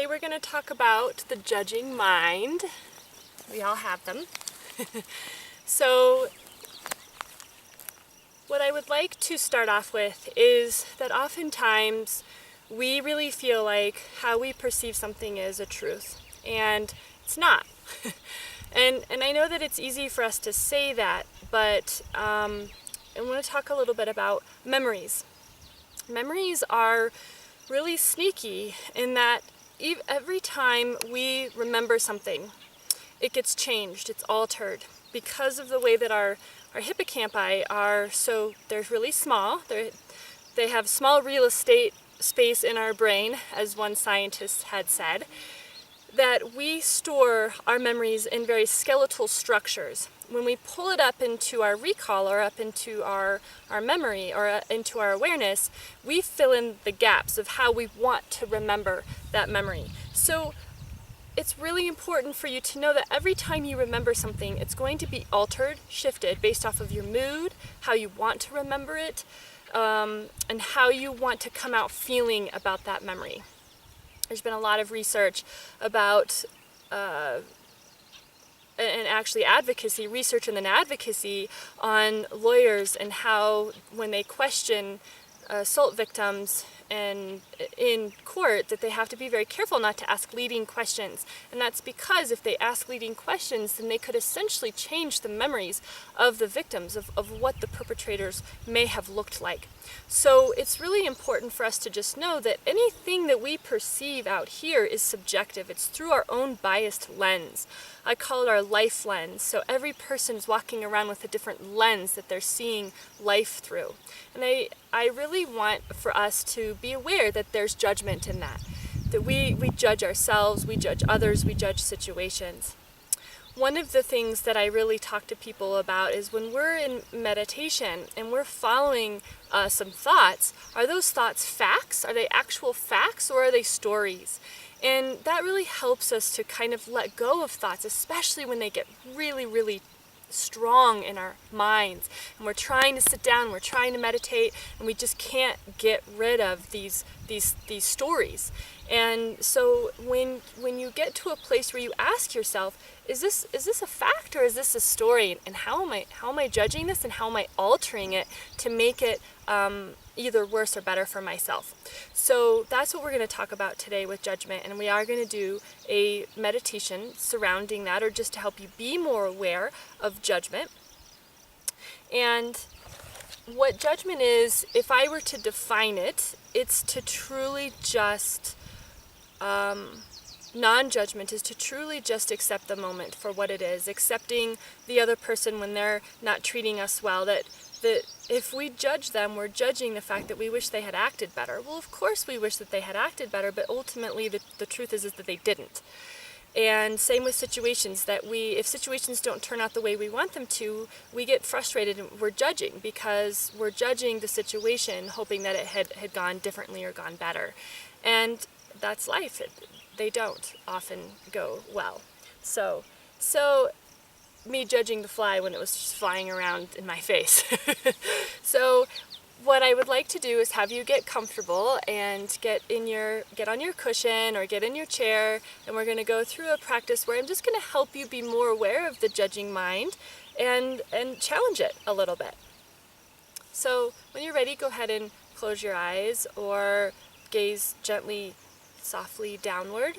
Today we're going to talk about the judging mind. We all have them. So what I would like to start off with is that oftentimes we really feel like how we perceive something is a truth, and it's not. and I know that it's easy for us to say that, but I want to talk a little bit about memories. Memories are really sneaky in that every time we remember something, it gets changed, it's altered because of the way that our hippocampi are. So they're really small. They have small real estate space in our brain, as one scientist had said, that we store our memories in very skeletal structures. When we pull it up into our recall or up into our memory or into our awareness, we fill in the gaps of how we want to remember that memory. So it's really important for you to know that every time you remember something, it's going to be altered, shifted based off of your mood, how you want to remember it, and how you want to come out feeling about that memory. There's been a lot of research about and actually research and then advocacy on lawyers and how when they question assault victims and in court, that they have to be very careful not to ask leading questions. And that's because if they ask leading questions, then they could essentially change the memories of the victims, of what the perpetrators may have looked like. So it's really important for us to just know that anything that we perceive out here is subjective. It's through our own biased lens. I call it our life lens. So every person's walking around with a different lens that they're seeing life through. And I really want for us to be aware that there's judgment in that. That we judge ourselves, we judge others, we judge situations. One of the things that I really talk to people about is when we're in meditation and we're following some thoughts, are those thoughts facts? Are they actual facts, or are they stories? And that really helps us to kind of let go of thoughts, especially when they get really, really strong in our minds. And we're trying to sit down, we're trying to meditate, and we just can't get rid of these stories. And so when you get to a place where you ask yourself, is this a fact or is this a story? And how am I judging this, and how am I altering it to make it either worse or better for myself? So that's what we're going to talk about today with judgment, and we are going to do a meditation surrounding that, or just to help you be more aware of judgment. And what judgment is, if I were to define it, it's to truly just non-judgment is to truly just accept the moment for what it is, accepting the other person when they're not treating us well, that if we judge them, we're judging the fact that we wish they had acted better. Well, of course we wish that they had acted better, but ultimately the truth is that they didn't. And same with situations, that if situations don't turn out the way we want them to, we get frustrated and we're judging, because we're judging the situation hoping that it had gone differently or gone better. And that's life. They don't often go well. So me judging the fly when it was just flying around in my face. So what I would like to do is have you get comfortable and get on your cushion or get in your chair, and we're going to go through a practice where I'm just going to help you be more aware of the judging mind and challenge it a little bit. So when you're ready, go ahead and close your eyes or gaze gently, softly downward.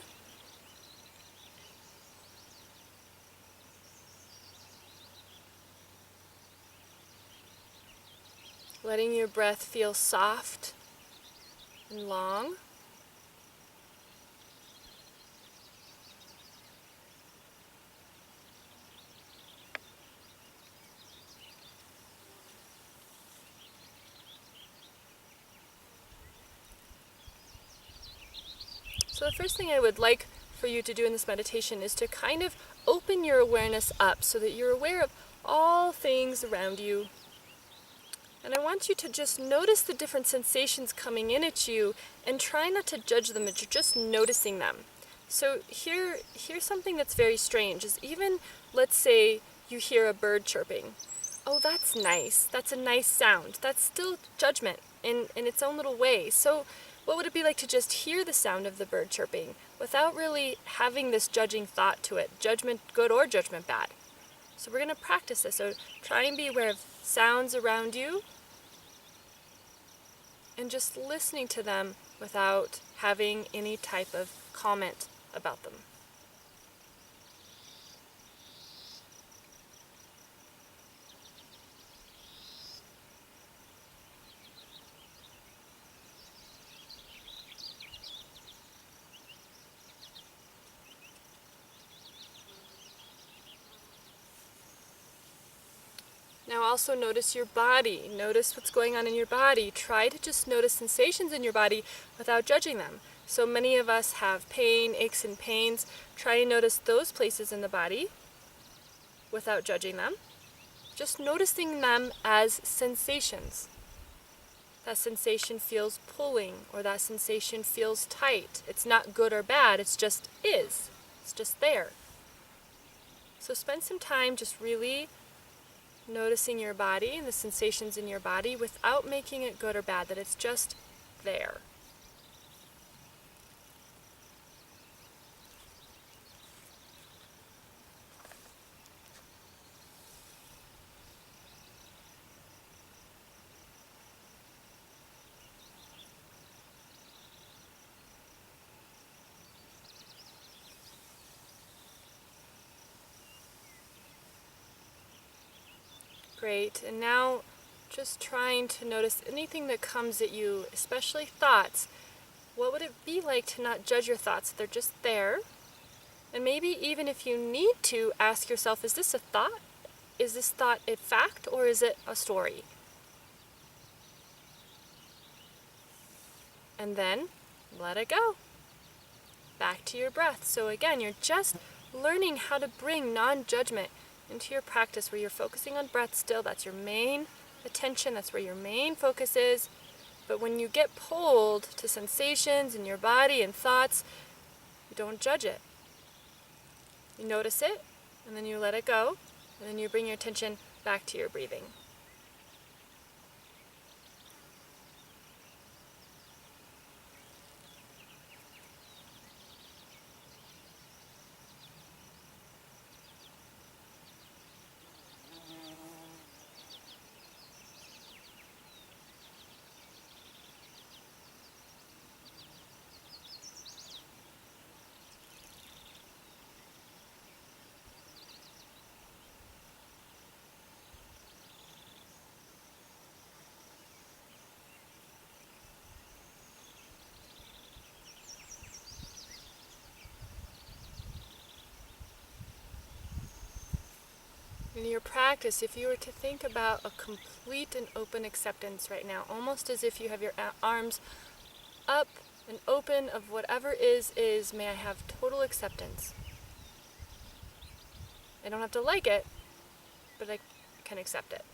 Letting your breath feel soft and long. So the first thing I would like for you to do in this meditation is to kind of open your awareness up so that you're aware of all things around you. And I want you to just notice the different sensations coming in at you and try not to judge them, but you're just noticing them. So here's something that's very strange, is even, let's say you hear a bird chirping. Oh, that's nice. That's a nice sound. That's still judgment in its own little way. So What would it be like to just hear the sound of the bird chirping without really having this judging thought to it, judgment good or judgment bad? So we're going to practice this. So try and be aware of sounds around you and just listening to them without having any type of comment about them. Now also notice your body. Notice what's going on in your body. Try to just notice sensations in your body without judging them. So many of us have pain, aches and pains. Try and notice those places in the body without judging them. Just noticing them as sensations. That sensation feels pulling, or that sensation feels tight. It's not good or bad, it's just is. It's just there. So spend some time just really noticing your body and the sensations in your body without making it good or bad, that it's just there. Great, and now just trying to notice anything that comes at you, especially thoughts. What would it be like to not judge your thoughts? They're just there. And maybe even if you need to, ask yourself, is this a thought? Is this thought a fact, or is it a story? And then let it go. Back to your breath. So again, you're just learning how to bring non-judgment into your practice, where you're focusing on breath still. That's your main attention, that's where your main focus is. But when you get pulled to sensations in your body and thoughts, you don't judge it. You notice it, and then you let it go, and then you bring your attention back to your breathing. In your practice, if you were to think about a complete and open acceptance right now, almost as if you have your arms up and open of whatever is, may I have total acceptance. I don't have to like it, but I can accept it.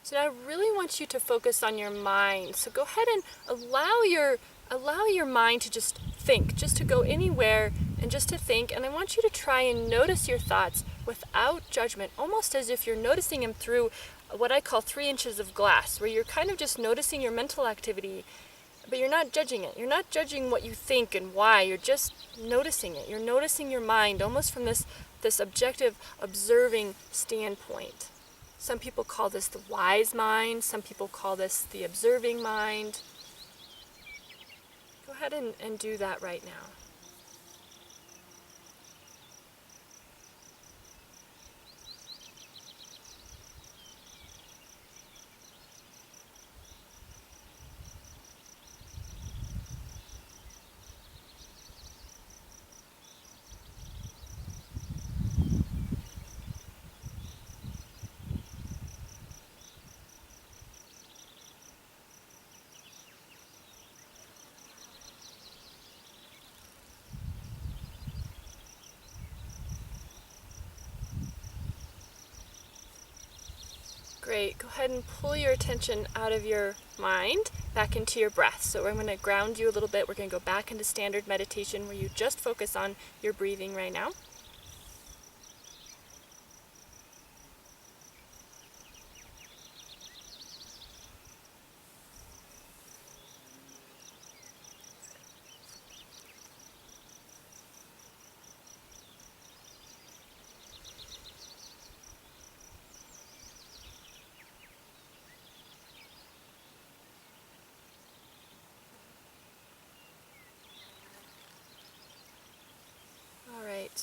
So now I really want you to focus on your mind. So go ahead and allow your mind to just think, just to go anywhere and just to think. And I want you to try and notice your thoughts without judgment, almost as if you're noticing them through what I call 3 inches of glass, where you're kind of just noticing your mental activity, but you're not judging it. You're not judging what you think and why. You're just noticing it. You're noticing your mind almost from this objective, observing standpoint. Some people call this the wise mind. Some people call this the observing mind. Go ahead and do that right now. Great. Go ahead and pull your attention out of your mind back into your breath. So I'm going to ground you a little bit. We're going to go back into standard meditation where you just focus on your breathing right now.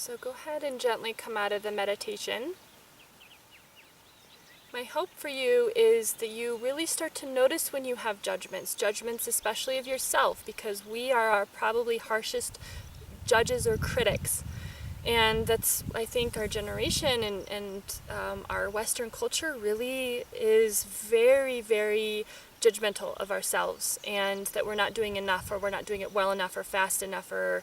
So go ahead and gently come out of the meditation. My hope for you is that you really start to notice when you have judgments especially of yourself, because we are our probably harshest judges or critics. And that's, I think, our generation and our Western culture really is very, very judgmental of ourselves, and that we're not doing enough, or we're not doing it well enough, or fast enough, or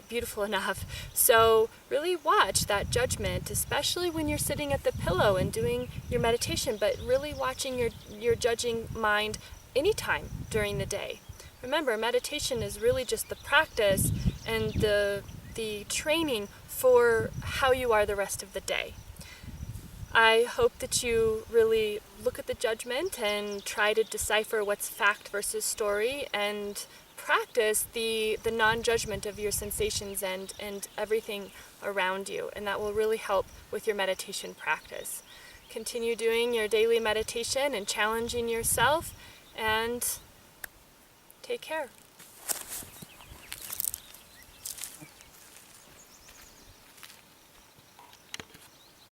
beautiful enough. So really watch that judgment, especially when you're sitting at the pillow and doing your meditation, but really watching your judging mind anytime during the day. Remember, meditation is really just the practice and the training for how you are the rest of the day. I hope that you really look at the judgment and try to decipher what's fact versus story, and practice the non-judgment of your sensations and everything around you, and that will really help with your meditation practice. Continue doing your daily meditation and challenging yourself, and take care.